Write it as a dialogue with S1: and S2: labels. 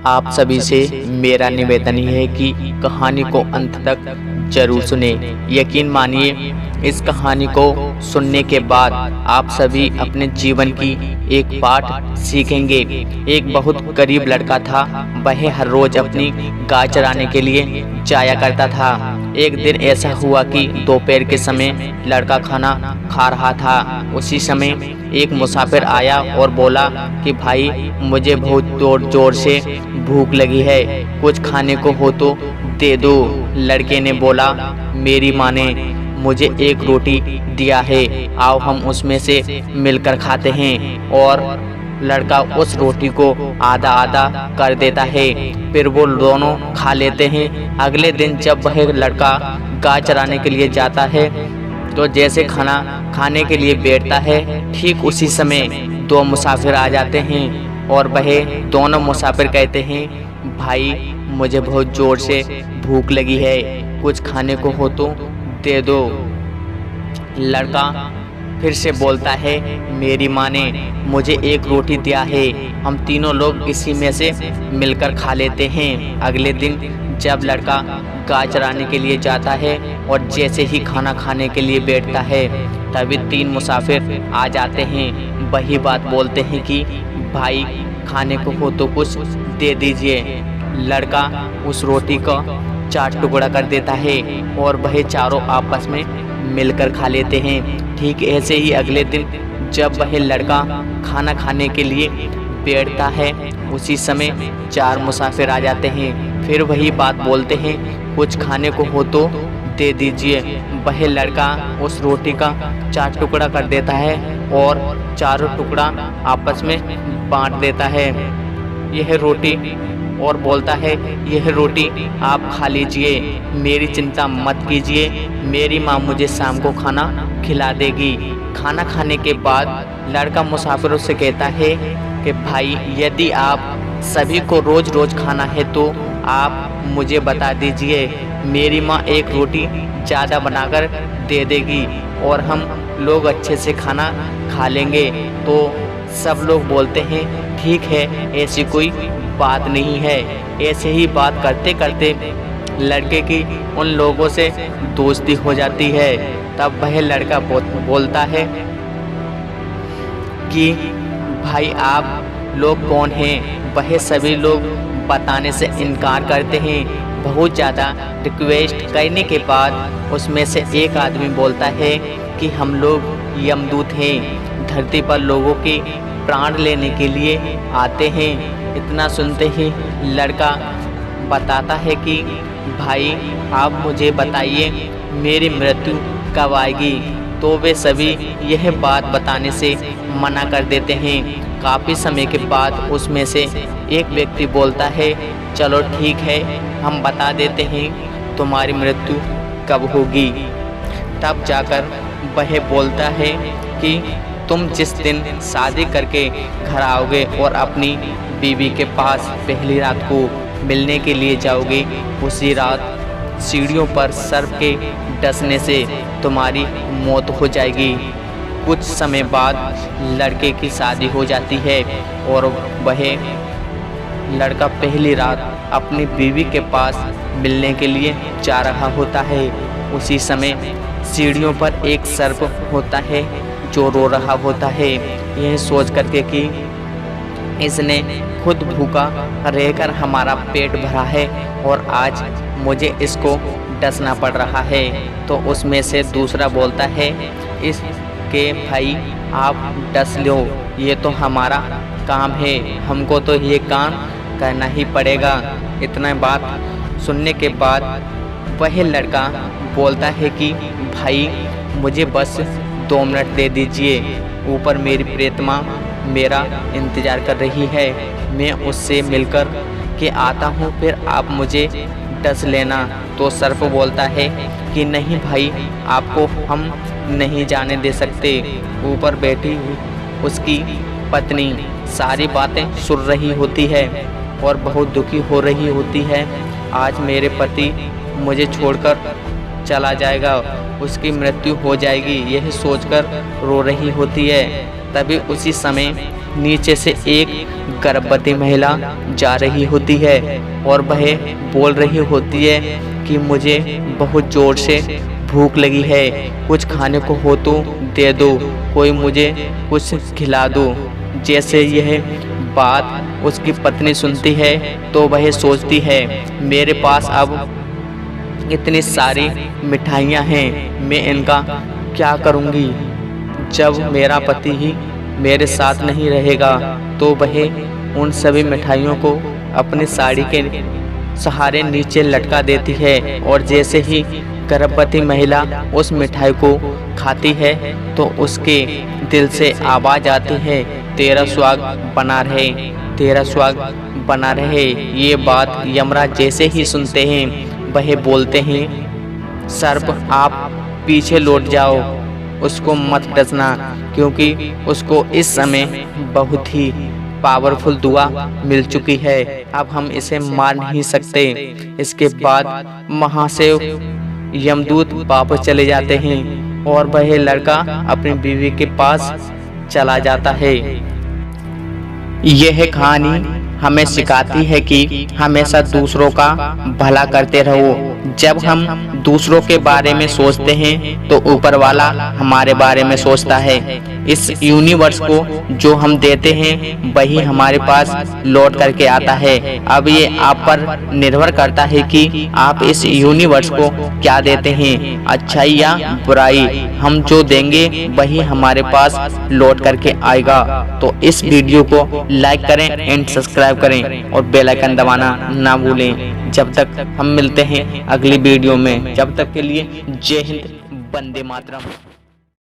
S1: आप सभी से मेरा निवेदन है कि कहानी को अंत तक जरूर सुने। यकीन मानिए, इस कहानी को सुनने के बाद आप सभी अपने जीवन की एक पाठ सीखेंगे। एक बहुत गरीब लड़का था। वह हर रोज अपनी गाय चराने के लिए जाया करता था। एक दिन ऐसा हुआ कि दोपहर के समय लड़का खाना खा रहा था। उसी समय एक मुसाफिर आया और बोला कि भाई, मुझे बहुत जोर से भूख लगी है, कुछ खाने को हो तो दे दो। लड़के ने बोला, मेरी माँ ने मुझे एक रोटी दिया है, आओ हम उसमें से मिलकर खाते हैं। और लड़का उस रोटी को आधा आधा कर देता है, फिर वो दोनों खा लेते हैं। अगले दिन जब वह लड़का गाय चराने के लिए जाता है तो जैसे खाना खाने के लिए बैठता है, ठीक उसी समय दो मुसाफिर आ जाते हैं और वह दोनों मुसाफिर कहते हैं, भाई मुझे बहुत ज़ोर से भूख लगी है, कुछ खाने को हो तो दे दो। लड़का फिर से बोलता है, मेरी माँ ने मुझे एक रोटी दिया है, हम तीनों लोग इसी में से मिलकर खा लेते हैं। अगले दिन जब लड़का गाय चराने के लिए जाता है और जैसे ही खाना खाने के लिए बैठता है, तभी तीन मुसाफिर आ जाते हैं। वही बात बोलते हैं कि भाई खाने को हो तो कुछ दे दीजिए। लड़का उस रोटी को 4 टुकड़ा कर देता है और वह चारों आपस में मिलकर खा लेते हैं। ठीक ऐसे ही अगले दिन जब वह लड़का खाना खाने के लिए बैठता है, उसी समय 4 मुसाफिर आ जाते हैं। फिर वही बात बोलते हैं, कुछ खाने को हो तो दे दीजिए। वह लड़का उस रोटी का 4 टुकड़ा कर देता है और चारों टुकड़ा आपस में बांट देता है। यह रोटी और बोलता है, यह रोटी आप खा लीजिए, मेरी चिंता मत कीजिए, मेरी माँ मुझे शाम को खाना खिला देगी। खाना खाने के बाद लड़का मुसाफिरों से कहता है कि भाई, यदि आप सभी को रोज़ रोज़ खाना है तो आप मुझे बता दीजिए, मेरी माँ एक रोटी ज़्यादा बनाकर दे देगी और हम लोग अच्छे से खाना खा लेंगे। तो सब लोग बोलते हैं, ठीक है, ऐसी कोई बात नहीं है। ऐसे ही बात करते करते लड़के की उन लोगों से दोस्ती हो जाती है। तब वह लड़का बोलता है कि भाई आप लोग कौन हैं? वह सभी लोग बताने से इनकार करते हैं। बहुत ज़्यादा रिक्वेस्ट करने के बाद उसमें से एक आदमी बोलता है कि हम लोग यमदूत हैं, धरती पर लोगों के प्राण लेने के लिए आते हैं। इतना सुनते ही लड़का बताता है कि भाई आप मुझे बताइए, मेरी मृत्यु कब आएगी? तो वे सभी यह बात बताने से मना कर देते हैं। काफ़ी समय के बाद उसमें से एक व्यक्ति बोलता है, चलो ठीक है, हम बता देते हैं तुम्हारी मृत्यु कब होगी। तब जाकर वह बोलता है कि तुम जिस दिन शादी करके घर आओगे और अपनी बीवी के पास पहली रात को मिलने के लिए जाओगे, उसी रात सीढ़ियों पर सर्प के डसने से तुम्हारी मौत हो जाएगी। कुछ समय बाद लड़के की शादी हो जाती है और वह लड़का पहली रात अपनी बीवी के पास मिलने के लिए जा रहा होता है। उसी समय सीढ़ियों पर एक सर्प होता है जो रो रहा होता है, यह सोच करके कि इसने खुद भूखा रहकर हमारा पेट भरा है और आज मुझे इसको डसना पड़ रहा है। तो उसमें से दूसरा बोलता है, इसके भाई आप डस लो, ये तो हमारा काम है, हमको तो ये काम करना ही पड़ेगा। इतना बात सुनने के बाद वह लड़का बोलता है कि भाई मुझे बस 2 मिनट दे दीजिए, ऊपर मेरी प्रेतमा मेरा इंतज़ार कर रही है, मैं उससे मिलकर के आता हूँ, फिर आप मुझे डस लेना। तो सर्प बोलता है कि नहीं भाई, आपको हम नहीं जाने दे सकते। ऊपर बैठी उसकी पत्नी सारी बातें सुन रही होती है और बहुत दुखी हो रही होती है। आज मेरे पति मुझे छोड़कर चला जाएगा, उसकी मृत्यु हो जाएगी, यह सोचकर रो रही होती है। तभी उसी समय नीचे से एक गर्भवती महिला जा रही होती है और वह बोल रही होती है कि मुझे बहुत ज़ोर से भूख लगी है, कुछ खाने को हो तो दे दो, कोई मुझे कुछ खिला दो। जैसे यह बात उसकी पत्नी सुनती है तो वह सोचती है मेरे पास अब इतनी सारी मिठाइयाँ हैं, मैं इनका क्या करूँगी। जब मेरा पति ही मेरे साथ नहीं रहेगा तो वह उन सभी मिठाइयों को अपनी साड़ी के सहारे नीचे लटका देती है और जैसे ही गर्भवती महिला उस मिठाई को खाती है तो उसके दिल से आवाज़ आती है तेरा सुहाग बना रहे, तेरा सुहाग बना रहे। ये बात यमराज जैसे ही सुनते हैं वह बोलते हैं सर्प आप पीछे लौट जाओ, उसको मत डसना क्योंकि उसको इस समय बहुत ही पावरफुल दुआ मिल चुकी है, अब हम इसे मार नहीं सकते। इसके बाद महादेव यमदूत वापस चले जाते हैं और वह लड़का अपनी बीवी के पास चला जाता है। यह कहानी हमें सिखाती है कि हमेशा दूसरों का भला करते रहो। जब हम दूसरों के बारे में सोचते हैं तो ऊपर वाला हमारे बारे में सोचता है। इस यूनिवर्स को जो हम देते हैं वही हमारे पास लौट करके आता है। अब ये आप पर निर्भर करता है कि आप इस यूनिवर्स को क्या देते हैं, अच्छाई या बुराई। हम जो देंगे वही हमारे पास लौट करके आएगा। तो इस वीडियो को लाइक करें एंड सब्सक्राइब करें और बेल आइकन दबाना ना भूलें। जब तक हम मिलते हैं अगली वीडियो में, जब तक के लिए जय हिंद, वंदे मातरम।